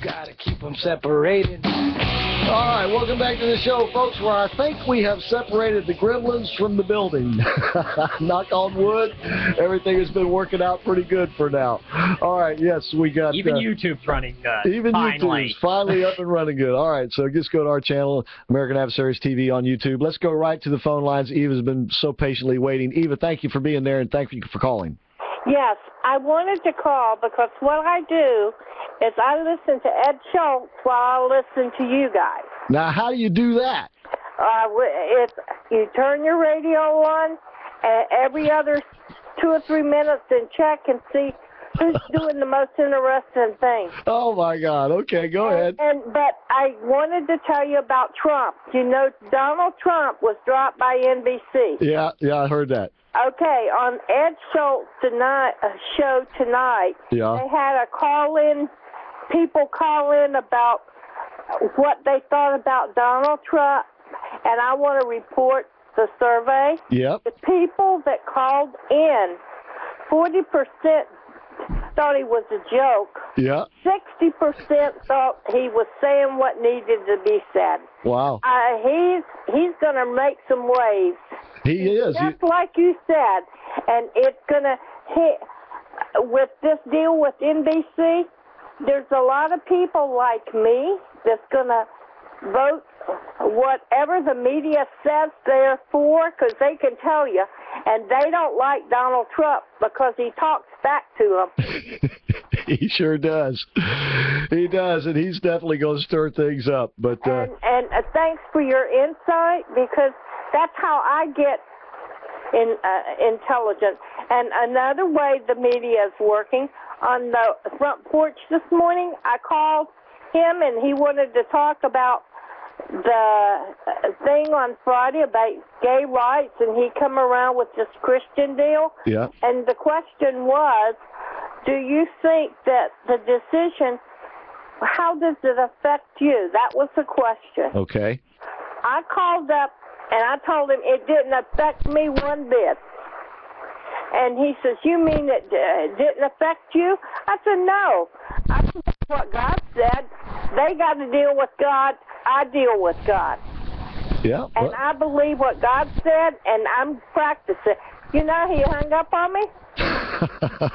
gotta keep them separated. All right, welcome back to the show, folks, where I think we have separated the gremlins from the building. Knock on wood, everything has been working out pretty good for now. All right, yes, we got... Even YouTube's running good. Even YouTube's finally up and running good. All right, so just go to our channel, American Adversaries TV on YouTube. Let's go right to the phone lines. Eva's been so patiently waiting. Eva, thank you for being there, and thank you for calling. Yes, I wanted to call because what I do is I listen to Ed Schultz while I listen to you guys. Now, how do you do that? If you turn your radio on every other 2 or 3 minutes and check and see who's doing the most interesting thing. Oh, my God. Okay, go ahead. But I wanted to tell you about Trump. You know, Donald Trump was dropped by NBC. Yeah, I heard that. Okay, on Ed Schultz show tonight, yeah. They had people call in about what they thought about Donald Trump, and I want to report the survey. Yep. The people that called in, 40% thought he was a joke. Yeah. 60% thought he was saying what needed to be said. Wow. He's going to make some waves. He is. Just like you said. And it's going to hit with this deal with NBC. There's a lot of people like me that's going to vote whatever the media says they're for, because they can tell you. And they don't like Donald Trump because he talks back to them. He sure does. He does, and he's definitely going to stir things up. But and thanks for your insight, because that's how I get intelligence. And another way the media is working, on the front porch this morning, I called him, and he wanted to talk about the thing on Friday about gay rights, and he come around with this Christian deal. Yeah. And the question was, do you think that the decision, how does it affect you? That was the question. Okay. I called up, and I told him it didn't affect me one bit. And he says, you mean it didn't affect you? I said, no. I said, that's what God said. They got to deal with God. I deal with God. Yeah. And I believe what God said, and I'm practicing. You know, he hung up on me.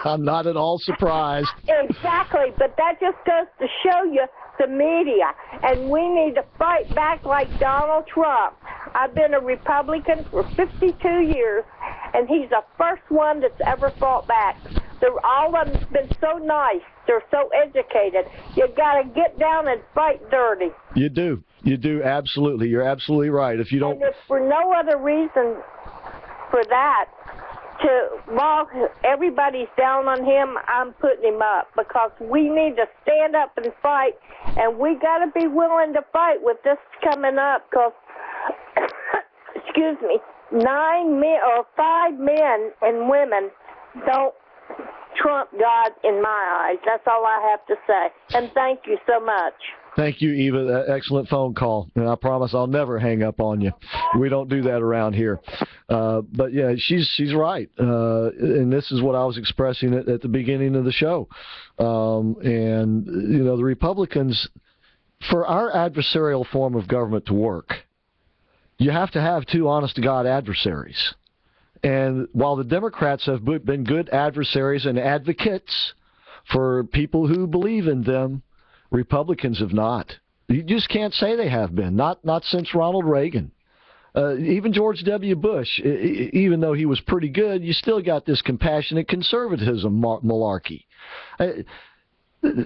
I'm not at all surprised. Exactly, but that just goes to show you the media, and we need to fight back like Donald Trump. I've been a Republican for 52 years, and he's the first one that's ever fought back. All of them's been so nice. They're so educated. You got to get down and fight dirty. You do. You do, absolutely. You're absolutely right. If you don't... And if for no other reason for that, while everybody's down on him, I'm putting him up, because we need to stand up and fight, and we got to be willing to fight with this coming up, because, excuse me, 5 men and women don't trump God in my eyes. That's all I have to say, and thank you so much. Thank you, Eva. Excellent phone call. And I promise I'll never hang up on you. We don't do that around here. But, yeah, she's right. And this is what I was expressing at the beginning of the show. And, you know, the Republicans, for our adversarial form of government to work, you have to have two honest-to-God adversaries. And while the Democrats have been good adversaries and advocates for people who believe in them, Republicans have not. You just can't say they have been. Not since Ronald Reagan. Even George W. Bush, even though he was pretty good, you still got this compassionate conservatism malarkey.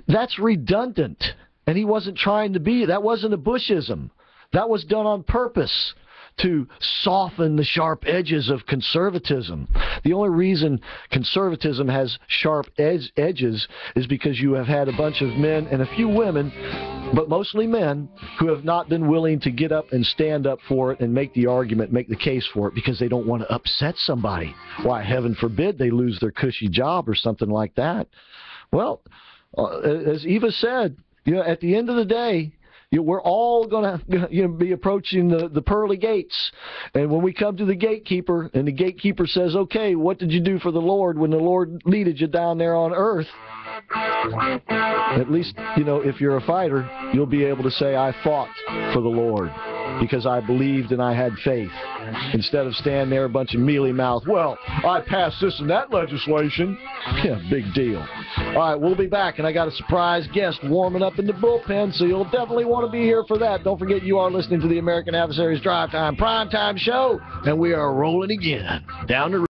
That's redundant. And he wasn't trying to be. That wasn't a Bushism. That was done on purpose to soften the sharp edges of conservatism. The only reason conservatism has sharp edges is because you have had a bunch of men and a few women, but mostly men, who have not been willing to get up and stand up for it and make the argument, make the case for it, because they don't want to upset somebody. Why, heaven forbid they lose their cushy job or something like that. Well, as Eva said, you know, at the end of the day, we're all going to be approaching the pearly gates. And when we come to the gatekeeper, and the gatekeeper says, okay, what did you do for the Lord when the Lord leaded you down there on earth? At least, you know, if you're a fighter, you'll be able to say, I fought for the Lord because I believed and I had faith. Instead of standing there a bunch of mealy mouth, well, I passed this and that legislation. Yeah, big deal. All right, we'll be back, and I got a surprise guest warming up in the bullpen, so you'll definitely want to be here for that. Don't forget, you are listening to the American Adversaries Drive Time Primetime Show, and we are rolling again down the